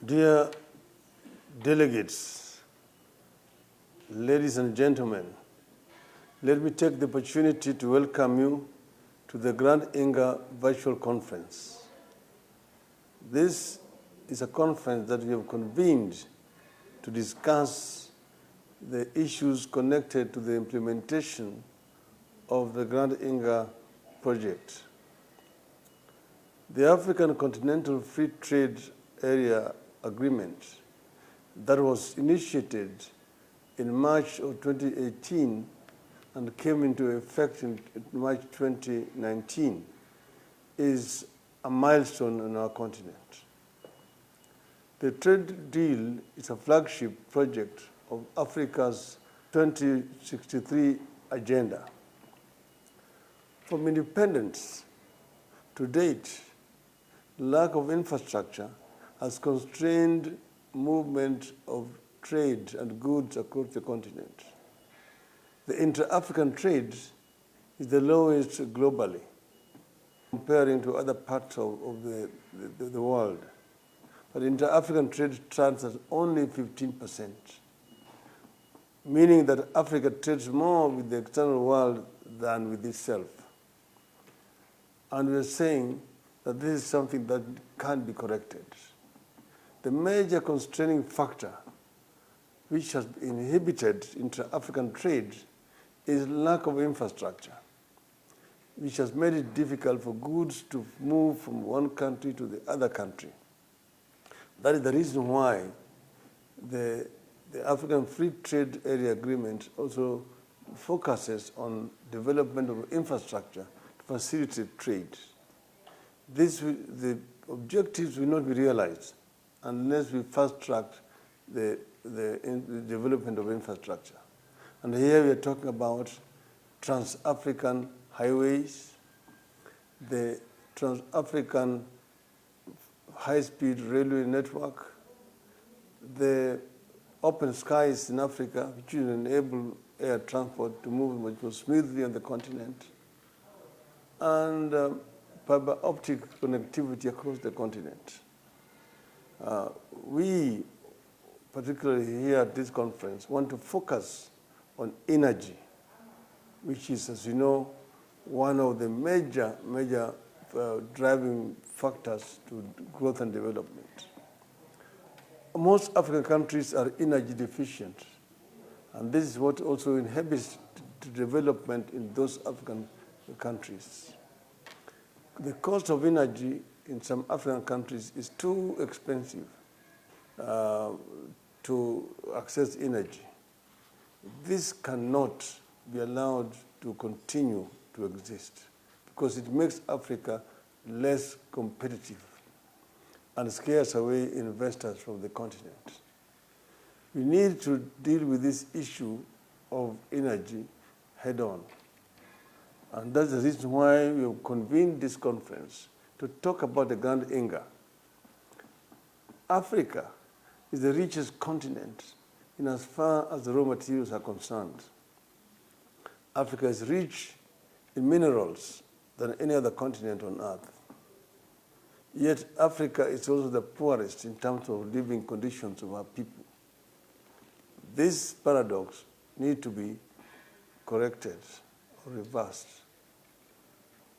Dear delegates, ladies and gentlemen, let me take the opportunity to welcome you to the Grand Inga Virtual Conference. This is a conference that we have convened to discuss the issues connected to the implementation of the Grand Inga project. The African Continental Free Trade Area Agreement that was initiated in March of 2018 and came into effect in March 2019 is a milestone on our continent. The trade deal is a flagship project of Africa's 2063 agenda. From independence to date, lack of infrastructure has constrained movement of trade and goods across the continent. The intra-African trade is the lowest globally, comparing to other parts of the world. But intra-African trade stands at only 15%, meaning that Africa trades more with the external world than with itself. And we are saying that this is something that can't be corrected. The major constraining factor which has inhibited intra-African trade is lack of infrastructure, which has made it difficult for goods to move from one country to the other country. That is the reason why the African Free Trade Area Agreement also focuses on development of infrastructure to facilitate trade. The objectives will not be realized unless we fast-track the development of infrastructure. And here we are talking about trans-African highways, the trans-African high-speed railway network, the open skies in Africa, which will enable air transport to move much more smoothly on the continent, and fiber optic connectivity across the continent. We, particularly here at this conference, want to focus on energy, which is, as you know, one of the major driving factors to growth and development. Most African countries are energy deficient, and this is what also inhibits the development in those African countries. The cost of energy in some African countries is too expensive to access energy. This cannot be allowed to continue to exist because it makes Africa less competitive and scares away investors from the continent. We need to deal with this issue of energy head on. And that's the reason why we have convened this conference to talk about the Grand Inga. Africa is the richest continent in as far as the raw materials are concerned. Africa is rich in minerals than any other continent on earth. Yet Africa is also the poorest in terms of living conditions of our people. This paradox needs to be corrected or reversed.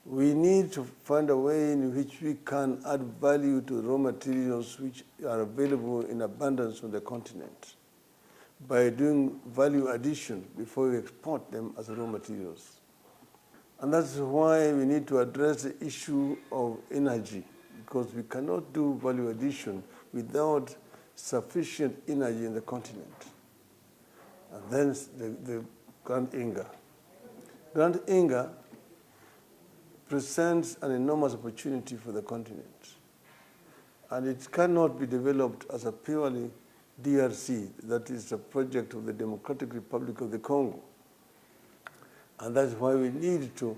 We need to find a way in which we can add value to raw materials which are available in abundance on the continent by doing value addition before we export them as raw materials. And that's why we need to address the issue of energy, because we cannot do value addition without sufficient energy in the continent. And then the Grand Inga. Grand Inga presents an enormous opportunity for the continent. And it cannot be developed as a purely DRC, that is a project of the Democratic Republic of the Congo. And that's why we need to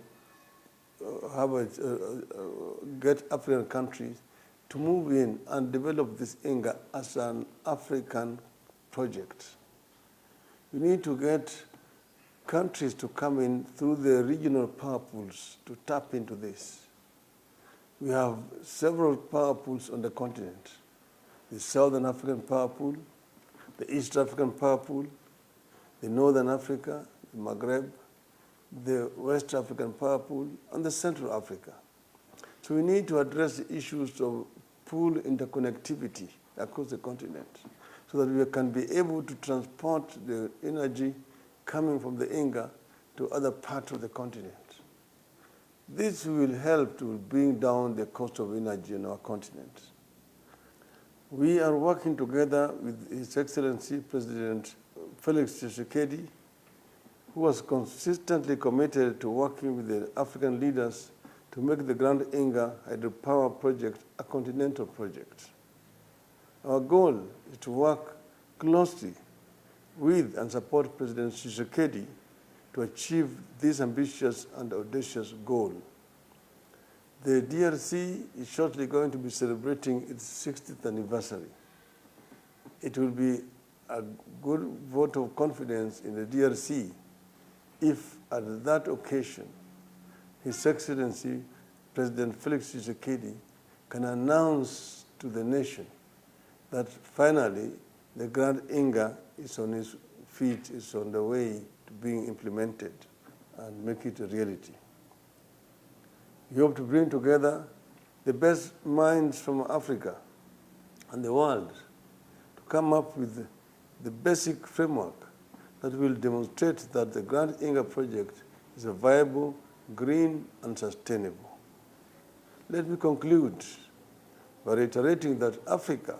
get African countries to move in and develop this Inga as an African project. We need to get countries to come in through the regional power pools to tap into this. We have several power pools on the continent. the Southern African Power Pool, the East African Power Pool, the Northern Africa, the Maghreb, the West African Power Pool, and the Central Africa. So we need to address the issues of pool interconnectivity across the continent so that we can be able to transport the energy coming from the Inga to other parts of the continent. This will help to bring down the cost of energy on our continent. We are working together with His Excellency President Felix Tshisekedi, who was consistently committed to working with the African leaders to make the Grand Inga hydropower project a continental project. Our goal is to work closely with and support President Tshisekedi to achieve this ambitious and audacious goal. The DRC is shortly going to be celebrating its 60th anniversary. It will be a good vote of confidence in the DRC if at that occasion His Excellency President Felix Tshisekedi can announce to the nation that finally the Grand Inga is on its feet, is on the way to being implemented and make it a reality. We hope to bring together the best minds from Africa and the world to come up with the basic framework that will demonstrate that the Grand Inga project is a viable, green, and sustainable. Let me conclude by reiterating that Africa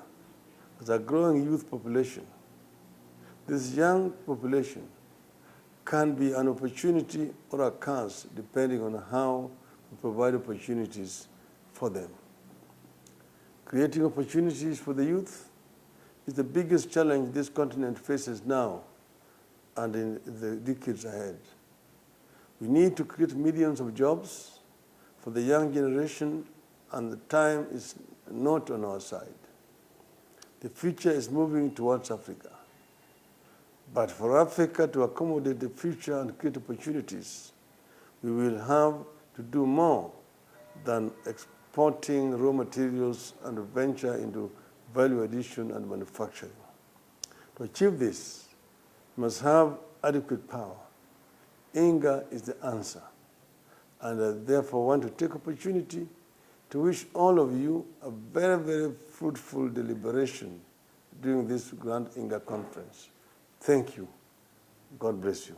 has a growing youth population. This young population can be an opportunity or a curse depending on how we provide opportunities for them. Creating opportunities for the youth is the biggest challenge this continent faces now and in the decades ahead. We need to create millions of jobs for the young generation, and the time is not on our side. The future is moving towards Africa. But for Africa to accommodate the future and create opportunities, we will have to do more than exporting raw materials and venture into value addition and manufacturing. To achieve this, we must have adequate power. Inga is the answer. And I therefore want to take opportunity to wish all of you a very, very fruitful deliberation during this Grand Inga conference. Thank you. God bless you.